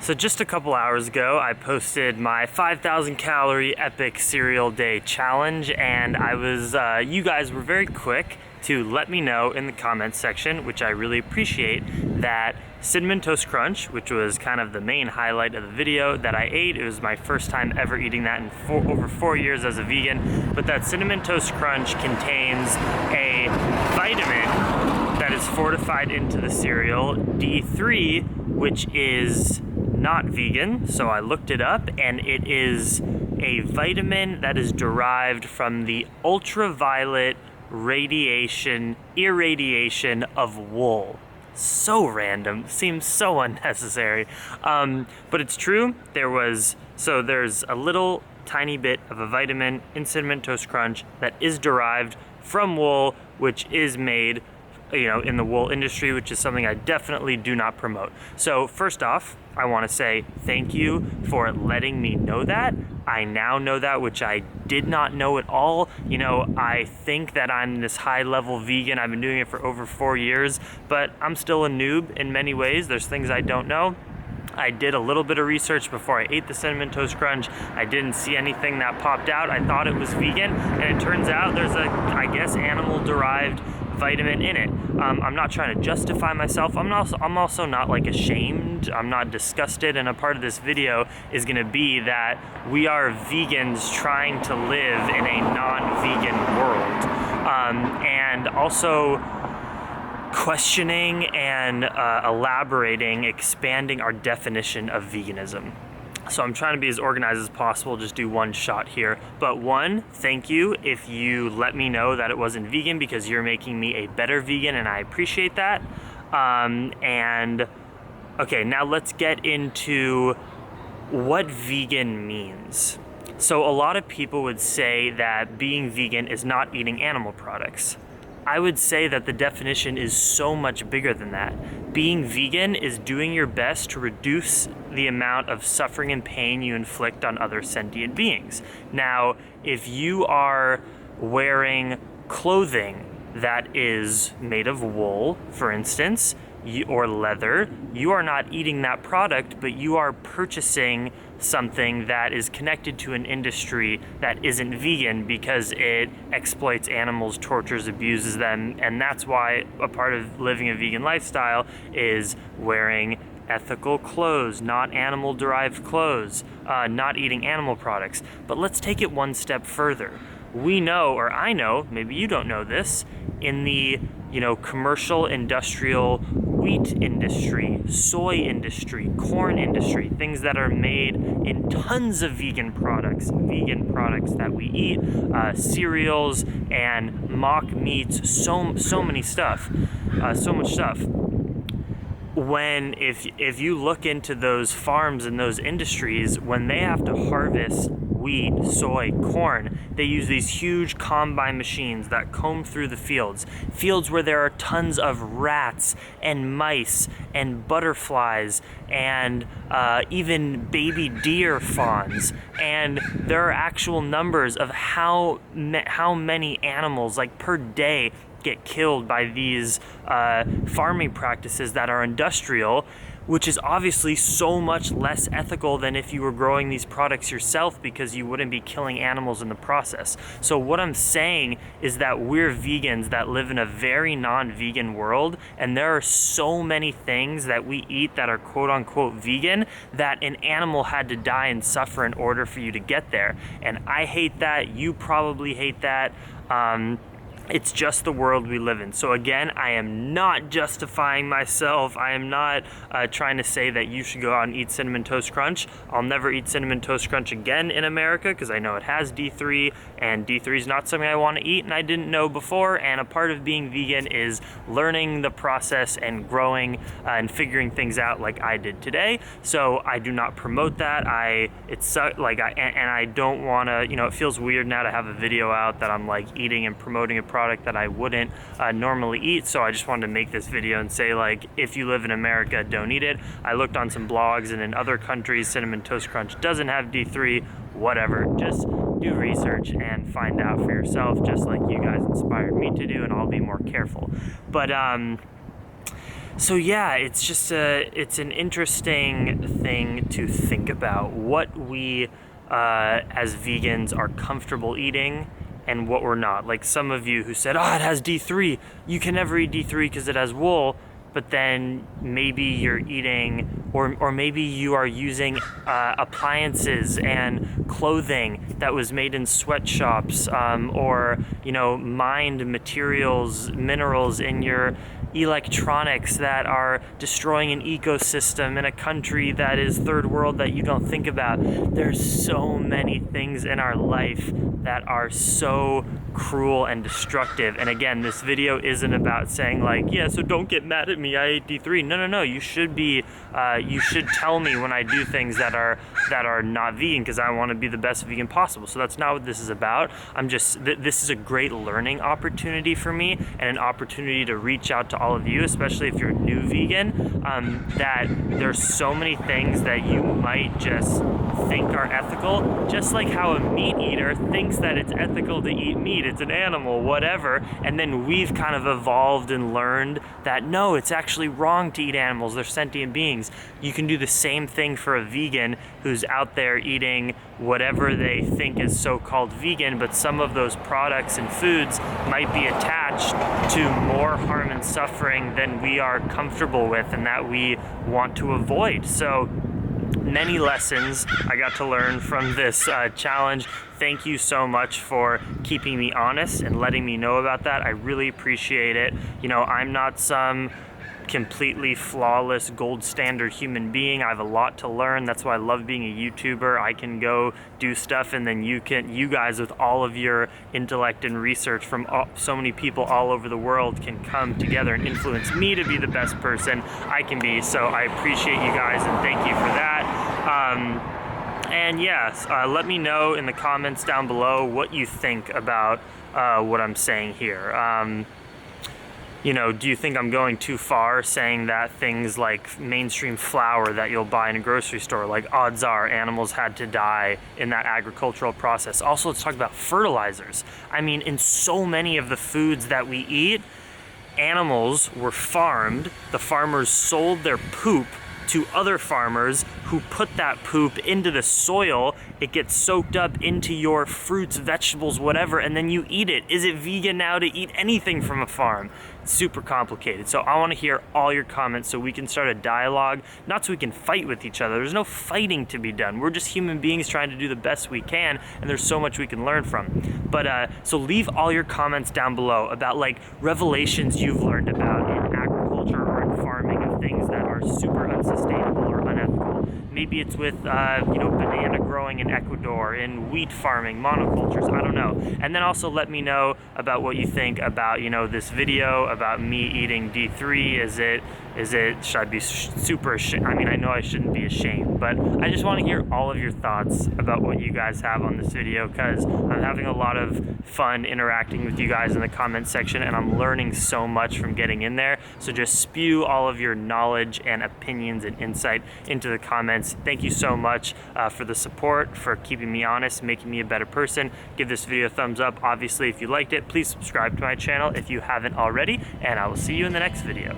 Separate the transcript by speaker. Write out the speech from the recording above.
Speaker 1: So just a couple hours ago, I posted my 5,000 calorie epic cereal day challenge, and you guys were very quick to let me know in the comments section, which I really appreciate, that Cinnamon Toast Crunch, which was kind of the main highlight of the video, that I ate. It was my first time ever eating that in over 4 years as a vegan, but that Cinnamon Toast Crunch contains a vitamin that is fortified into the cereal, D3, which is not vegan, so I looked it up, and it is a vitamin that is derived from the ultraviolet irradiation of wool. So random, seems so unnecessary, but it's true. There's a little tiny bit of a vitamin in Cinnamon Toast Crunch that is derived from wool, which is made in the wool industry, which is something I definitely do not promote. So first off, I want to say thank you for letting me know that. I now know that, which I did not know at all. I think that I'm this high-level vegan. I've been doing it for over 4 years, but I'm still a noob in many ways. There's things I don't know. I did a little bit of research before I ate the Cinnamon Toast Crunch. I didn't see anything that popped out. I thought it was vegan, and it turns out there's animal-derived vitamin in it. I'm not trying to justify myself. I'm also not ashamed. I'm not disgusted. And a part of this video is going to be that we are vegans trying to live in a non-vegan world, and also questioning and elaborating, expanding our definition of veganism. So I'm trying to be as organized as possible, just do one shot here. But one, thank you if you let me know that it wasn't vegan, because you're making me a better vegan, and I appreciate that. Okay, now let's get into what vegan means. So a lot of people would say that being vegan is not eating animal products. I would say that the definition is so much bigger than that. Being vegan is doing your best to reduce the amount of suffering and pain you inflict on other sentient beings. Now, if you are wearing clothing that is made of wool, for instance, or leather, you are not eating that product, but you are purchasing something that is connected to an industry that isn't vegan because it exploits animals, tortures, abuses them, and that's why a part of living a vegan lifestyle is wearing ethical clothes, not animal-derived clothes, not eating animal products. But let's take it one step further. We know, or I know, maybe you don't know this, in the commercial, industrial, wheat industry, soy industry, corn industry, things that are made in tons of vegan products that we eat, cereals and mock meats, so much stuff. If you look into those farms and those industries, when they have to harvest wheat, soy, corn, they use these huge combine machines that comb through the fields where there are tons of rats and mice and butterflies and even baby deer fawns, and there are actual numbers of how many animals per day get killed by these farming practices that are industrial, which is obviously so much less ethical than if you were growing these products yourself, because you wouldn't be killing animals in the process. So what I'm saying is that we're vegans that live in a very non-vegan world, and there are so many things that we eat that are quote-unquote vegan that an animal had to die and suffer in order for you to get there. And I hate that. You probably hate that. It's just the world we live in. So again, I am not justifying myself. I am not trying to say that you should go out and eat Cinnamon Toast Crunch. I'll never eat Cinnamon Toast Crunch again in America because I know it has D3, and D3 is not something I want to eat, and I didn't know before. And a part of being vegan is learning the process and growing and figuring things out like I did today. So I do not promote that. I don't want to, it feels weird now to have a video out that I'm eating and promoting a product that I wouldn't normally eat. So I just wanted to make this video and say, if you live in America, don't eat it. I looked on some blogs, and in other countries, Cinnamon Toast Crunch doesn't have D3, whatever. Just do research and find out for yourself, just like you guys inspired me to do, and I'll be more careful. But So yeah, it's just it's an interesting thing to think about, what we as vegans are comfortable eating and what we're not. Like some of you who said, oh, it has D3, you can never eat D3 because it has wool, but then maybe you're eating, or maybe you are using appliances and clothing that was made in sweatshops, or mined materials, minerals in your electronics that are destroying an ecosystem in a country that is third world that you don't think about. There's so many things in our life that are so cruel and destructive. And again, this video isn't about saying like, yeah, so don't get mad at me, I ate D3. No, you should be you should tell me when I do things that are not vegan, because I want to be the best vegan possible. So that's not what this is about. This is a great learning opportunity for me, and an opportunity to reach out to all of you, especially if you're a new vegan, that there's so many things that you might just think are ethical, just like how a meat eater thinks that it's ethical to eat meat, it's an animal, whatever, and then we've kind of evolved and learned that no, it's actually wrong to eat animals, they're sentient beings. You can do the same thing for a vegan who's out there eating whatever they think is so-called vegan, but some of those products and foods might be attached to more harm and suffering than we are comfortable with and that we want to avoid. So many lessons I got to learn from this challenge. Thank you so much for keeping me honest and letting me know about that. I really appreciate it. I'm not some completely flawless gold standard human being. I have a lot to learn. That's why I love being a YouTuber. I can go do stuff, and then you guys with all of your intellect and research from so many people all over the world can come together and influence me to be the best person I can be. So I appreciate you guys and thank you for that. And yes, let me know in the comments down below what you think about what I'm saying here. Do you think I'm going too far saying that things like mainstream flour that you'll buy in a grocery store, like odds are animals had to die in that agricultural process? Also, let's talk about fertilizers. I mean, in so many of the foods that we eat, animals were farmed. The farmers sold their poop to other farmers who put that poop into the soil. It gets soaked up into your fruits, vegetables, whatever, and then you eat it. Is it vegan now to eat anything from a farm? It's super complicated. So I want to hear all your comments so we can start a dialogue, not so we can fight with each other. There's no fighting to be done. We're just human beings trying to do the best we can, and there's so much we can learn from. But so leave all your comments down below about like revelations you've learned about in agriculture or in farming of things that are super unsustainable or unethical. Maybe it's with banana growing in Ecuador, in wheat farming, monocultures, I don't know. And then also let me know about what you think about this video, about me eating D3. Should I be super ashamed? I mean, I know I shouldn't be ashamed, but I just want to hear all of your thoughts about what you guys have on this video, because I'm having a lot of fun interacting with you guys in the comment section, and I'm learning so much from getting in there. So just spew all of your knowledge and opinions and insight into the comments. Thank you so much for the support, for keeping me honest, making me a better person. Give this video a thumbs up. Obviously, if you liked it, please subscribe to my channel if you haven't already, and I will see you in the next video.